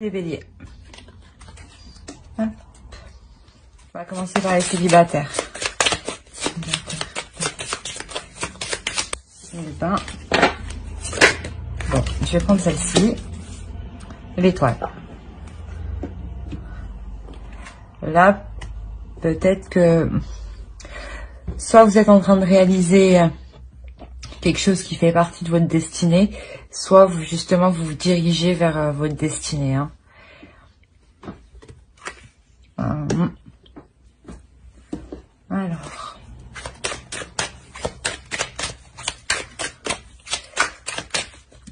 Les béliers. Hop. On va commencer par les célibataires. Bon, je vais prendre celle-ci. L'étoile. Là, peut-être que soit vous êtes en train de réaliser quelque chose qui fait partie de votre destinée, soit vous, justement, vous vous dirigez vers votre destinée. Hein. Alors.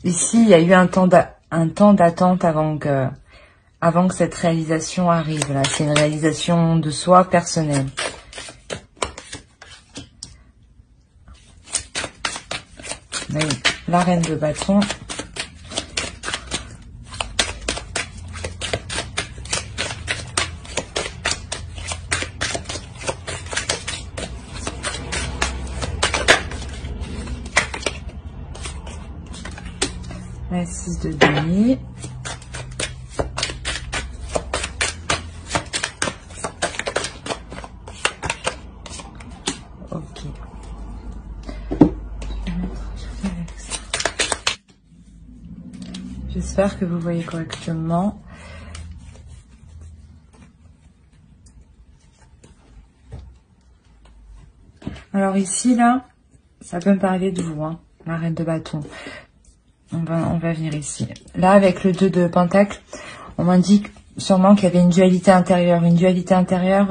Ici, il y a eu un temps d'attente avant que cette réalisation arrive. Là, c'est une réalisation de soi personnelle. La reine de bâton. La 6 de denier. Ok. J'espère que vous voyez correctement. Alors ici, là, ça peut me parler de vous, hein, la reine de bâton. On va venir ici. Là, avec le 2 de pentacle, on m'indique sûrement qu'il y avait une dualité intérieure. Une dualité intérieure,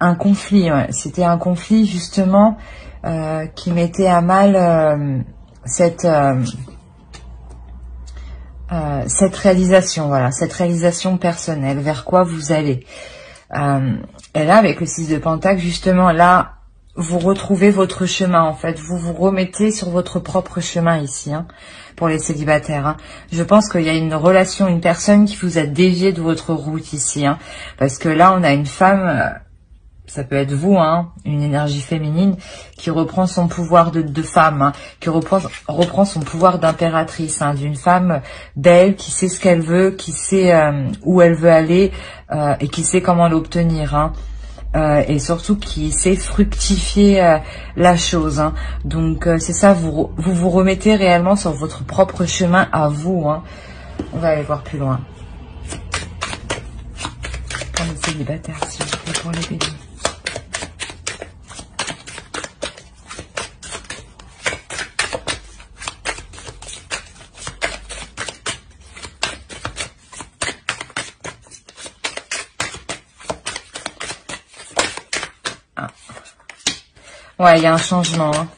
un conflit. Ouais. C'était un conflit, justement, qui mettait à mal cette réalisation. Voilà, cette réalisation personnelle. Vers quoi vous allez. Et là, avec le 6 de pentacle, justement, là, vous retrouvez votre chemin, en fait. Vous vous remettez sur votre propre chemin ici, hein, pour les célibataires. Hein. Je pense qu'il y a une relation, une personne qui vous a dévié de votre route ici. Hein, parce que là, on a une femme, ça peut être vous, hein, une énergie féminine, qui reprend son pouvoir de femme, hein, qui reprend son pouvoir d'impératrice, hein, d'une femme belle, qui sait ce qu'elle veut, qui sait où elle veut aller, et qui sait comment l'obtenir, hein. Et surtout qui sait fructifier la chose. Hein. Donc c'est ça, vous remettez réellement sur votre propre chemin à vous. Hein. On va aller voir plus loin. Pour les célibataires, s'il vous plaît, pour les béliers. Ouais, il y a un changement. Hein.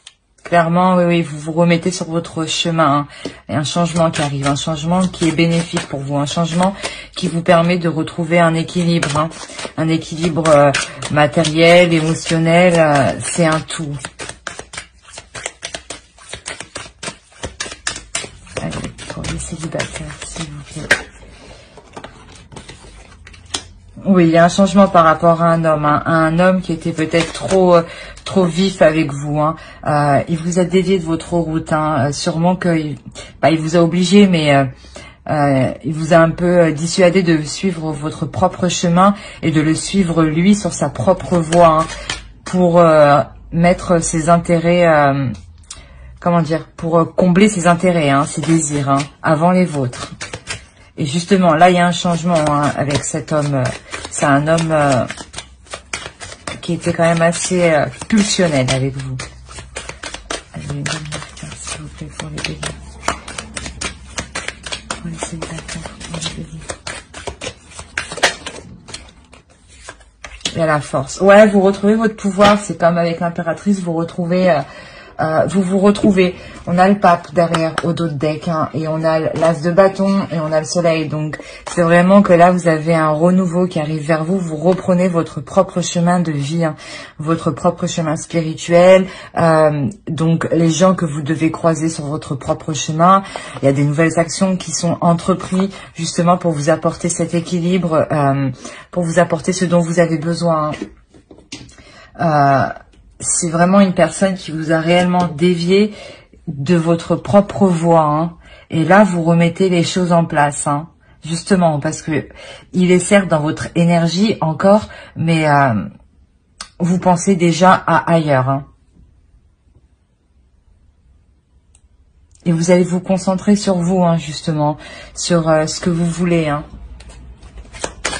Clairement, oui, vous vous remettez sur votre chemin. Hein. Il y a un changement qui arrive, un changement qui est bénéfique pour vous, un changement qui vous permet de retrouver un équilibre. Hein. Un équilibre matériel, émotionnel, c'est un tout. Allez, pour les célibataires, s'il vous plaît. Oui, il y a un changement par rapport à un homme. Hein. Un homme qui était peut-être trop vif avec vous. Hein. Il vous a dévié de votre route. Hein. Sûrement qu'il vous a obligé, mais il vous a un peu dissuadé de suivre votre propre chemin et de le suivre lui sur sa propre voie, hein, pour mettre ses intérêts, comment dire, pour combler ses intérêts, hein, ses désirs, hein, avant les vôtres. Et justement, là, il y a un changement, hein, avec cet homme. C'est un homme qui était quand même assez pulsionnel avec vous. Allez, une dernière carte, s'il vous plaît, pour les béliers. Pour les célibataires, pour les béliers. Et à la force. Ouais, vous retrouvez votre pouvoir. C'est comme avec l'impératrice, vous retrouvez... vous retrouvez, on a le pape derrière au dos de deck, hein, et on a l'as de bâton et on a le soleil. Donc c'est vraiment que là vous avez un renouveau qui arrive vers vous. Vous reprenez votre propre chemin de vie, hein, votre propre chemin spirituel. Donc les gens que vous devez croiser sur votre propre chemin, il y a des nouvelles actions qui sont entreprises justement pour vous apporter cet équilibre, pour vous apporter ce dont vous avez besoin. C'est vraiment une personne qui vous a réellement dévié de votre propre voie. Hein. Et là, vous remettez les choses en place, hein. Justement, parce que il est certes dans votre énergie encore, mais vous pensez déjà à ailleurs, hein. Et vous allez vous concentrer sur vous, hein, justement, sur ce que vous voulez, hein.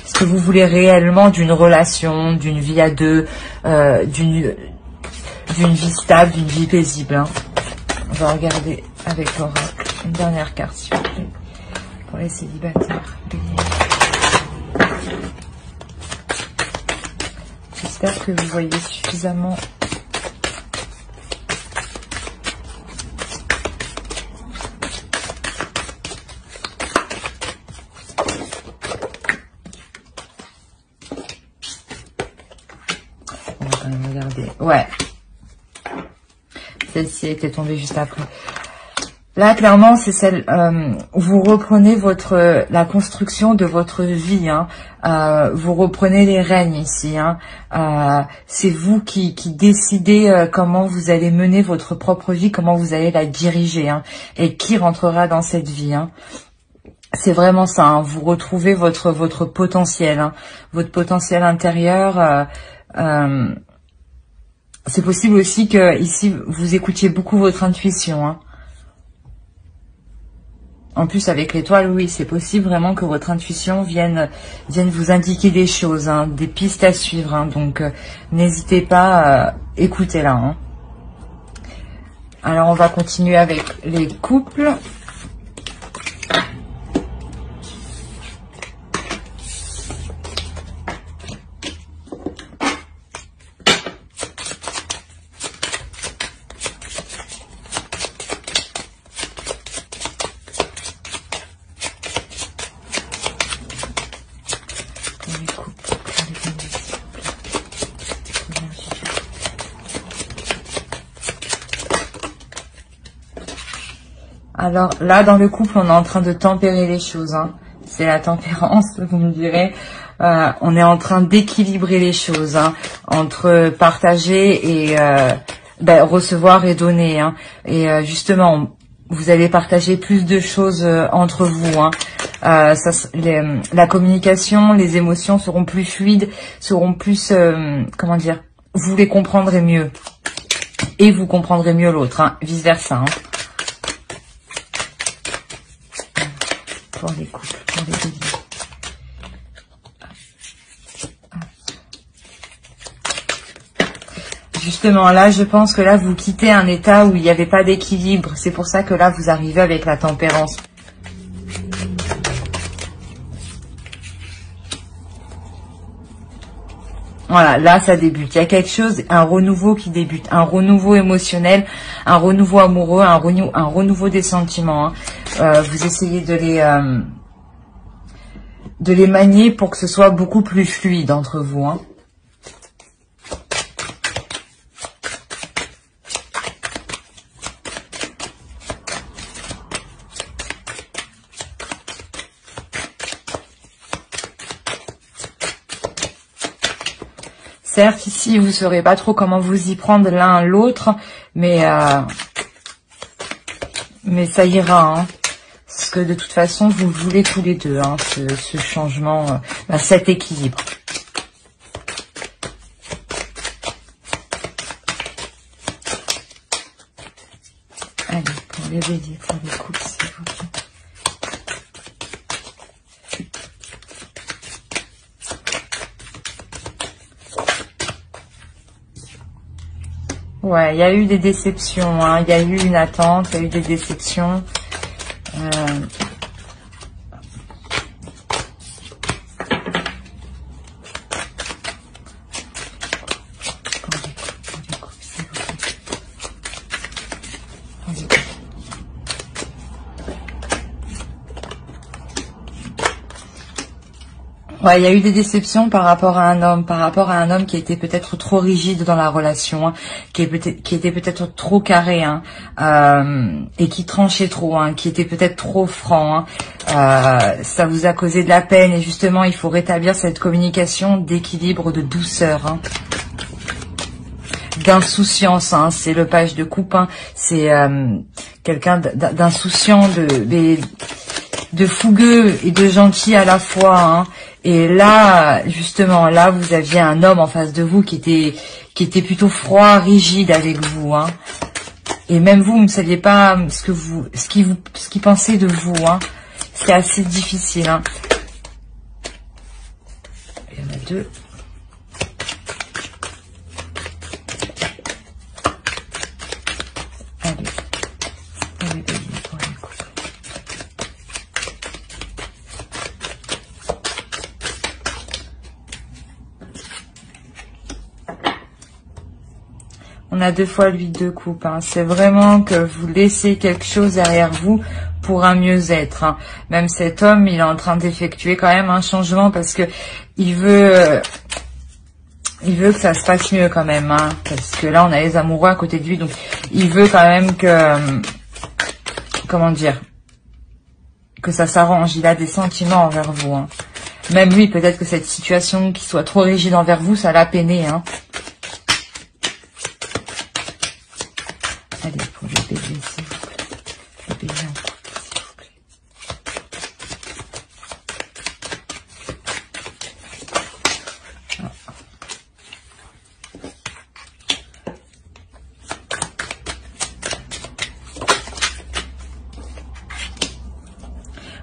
Ce que vous voulez réellement d'une relation, d'une vie à deux, d'une vie stable, d'une vie paisible, hein. On va regarder avec l'oracle une dernière carte, s'il vous plaît, pour les célibataires. J'espère que vous voyez suffisamment. On va quand même regarder. Ouais. Celle-ci était tombée juste après. Là, clairement, c'est celle où vous reprenez la construction de votre vie, hein. Vous reprenez les rênes ici, hein. C'est vous qui décidez comment vous allez mener votre propre vie, comment vous allez la diriger, hein, et qui rentrera dans cette vie, hein. C'est vraiment ça, hein. Vous retrouvez votre potentiel, hein, votre potentiel intérieur. C'est possible aussi que ici vous écoutiez beaucoup votre intuition, hein. En plus, avec l'étoile, oui, c'est possible vraiment que votre intuition vienne vous indiquer des choses, hein, des pistes à suivre, hein. Donc, n'hésitez pas, écoutez-la, hein. Alors, on va continuer avec les couples. Alors là, dans le couple, on est en train de tempérer les choses, hein. C'est la tempérance, vous me direz. On est en train d'équilibrer les choses, hein, entre partager et recevoir et donner, hein. Et justement, vous allez partager plus de choses entre vous, hein. La communication, les émotions seront plus fluides, seront plus, comment dire, vous les comprendrez mieux. Et vous comprendrez mieux l'autre, hein, vice versa, hein. Pour les couples, pour les béliers. Justement, là, je pense que là, vous quittez un état où il n'y avait pas d'équilibre. C'est pour ça que là, vous arrivez avec la tempérance. Voilà, là, ça débute. Il y a quelque chose, un renouveau qui débute. Un renouveau émotionnel, un renouveau amoureux, un renouveau des sentiments, hein. Vous essayez de les manier pour que ce soit beaucoup plus fluide entre vous, hein. Certes, ici, vous ne saurez pas trop comment vous y prendre l'un l'autre, mais ça ira, hein. Parce que de toute façon, vous le voulez tous les deux, hein, ce changement, cet équilibre. Allez, pour les béliers, pour les couples, s'il vous plaît. Ouais, il y a eu des déceptions, hein. Il y a eu une attente, il y a eu des déceptions. Ouais, il y a eu des déceptions par rapport à un homme, qui était peut-être trop rigide dans la relation, hein, qui était peut-être trop carré, hein, et qui tranchait trop, hein, qui était peut-être trop franc, hein. Ça vous a causé de la peine et justement, il faut rétablir cette communication d'équilibre, de douceur, hein. d'insouciance, hein. C'est le page de coupe, hein. C'est quelqu'un d'insouciant, de fougueux et de gentil à la fois, hein. Et là, justement, là, vous aviez un homme en face de vous qui était plutôt froid, rigide avec vous, hein. Et même vous ne saviez pas ce qu'il pensait de vous, hein. C'est assez difficile, hein. Il y en a deux. Allez. Allez, pour les couples. On a 2 fois l'huile de coupe, hein. C'est vraiment que vous laissez quelque chose derrière vous pour un mieux-être, hein. Même cet homme, il est en train d'effectuer quand même un changement parce que il veut que ça se passe mieux quand même, hein. Parce que là, on a les amoureux à côté de lui, donc il veut quand même que, comment dire, que ça s'arrange. Il a des sentiments envers vous, hein. Même lui, peut-être que cette situation qui soit trop rigide envers vous, ça l'a peiné, hein. Allez, pour le bébé, s'il vous plaît. Le bébé en couple, s'il vous plaît.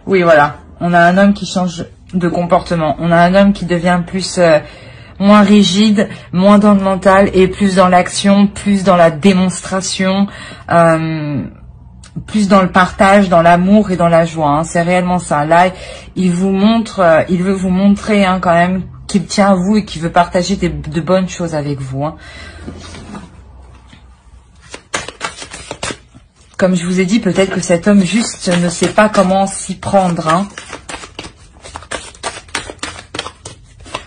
Oui, voilà. On a un homme qui change de comportement. On a un homme qui devient plus... moins rigide, moins dans le mental et plus dans l'action, plus dans la démonstration, plus dans le partage, dans l'amour et dans la joie, hein. C'est réellement ça. Là, il vous montre, il veut vous montrer, hein, quand même qu'il tient à vous et qu'il veut partager de bonnes choses avec vous, hein. Comme je vous ai dit, peut-être que cet homme juste ne sait pas comment s'y prendre, hein.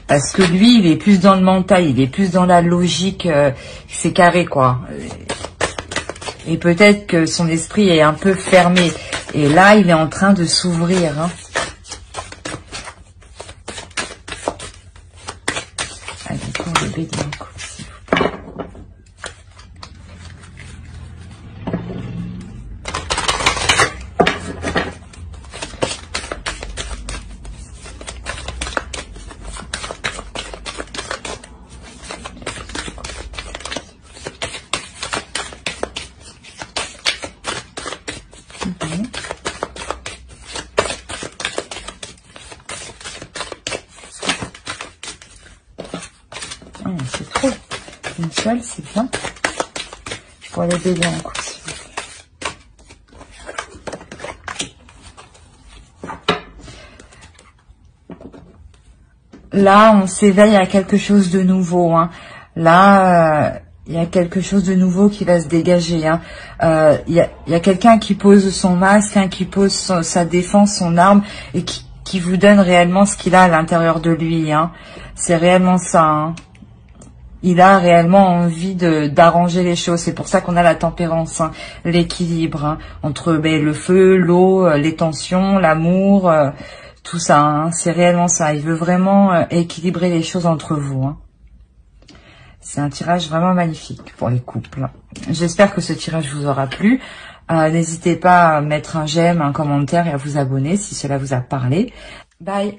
Parce que lui, il est plus dans le mental, il est plus dans la logique, c'est carré, quoi. Et peut-être que son esprit est un peu fermé. Et là, il est en train de s'ouvrir, hein. Allez, pour le bébé d'un coup, s'il vous plaît. C'est trop. Une seule, c'est bien. Pour les bébés en couple, s'il vous plaît. Là, on s'éveille à quelque chose de nouveau, hein. Là, il y a quelque chose de nouveau qui va se dégager, hein. Il y a quelqu'un qui pose son masque, hein, qui pose sa défense, son arme, et qui vous donne réellement ce qu'il a à l'intérieur de lui, hein. C'est réellement ça, hein. Il a réellement envie d'arranger les choses. C'est pour ça qu'on a la tempérance, hein, l'équilibre, hein, entre le feu, l'eau, les tensions, l'amour, tout ça, hein. C'est réellement ça. Il veut vraiment équilibrer les choses entre vous, hein. C'est un tirage vraiment magnifique pour les couples. J'espère que ce tirage vous aura plu. N'hésitez pas à mettre un j'aime, un commentaire et à vous abonner si cela vous a parlé. Bye!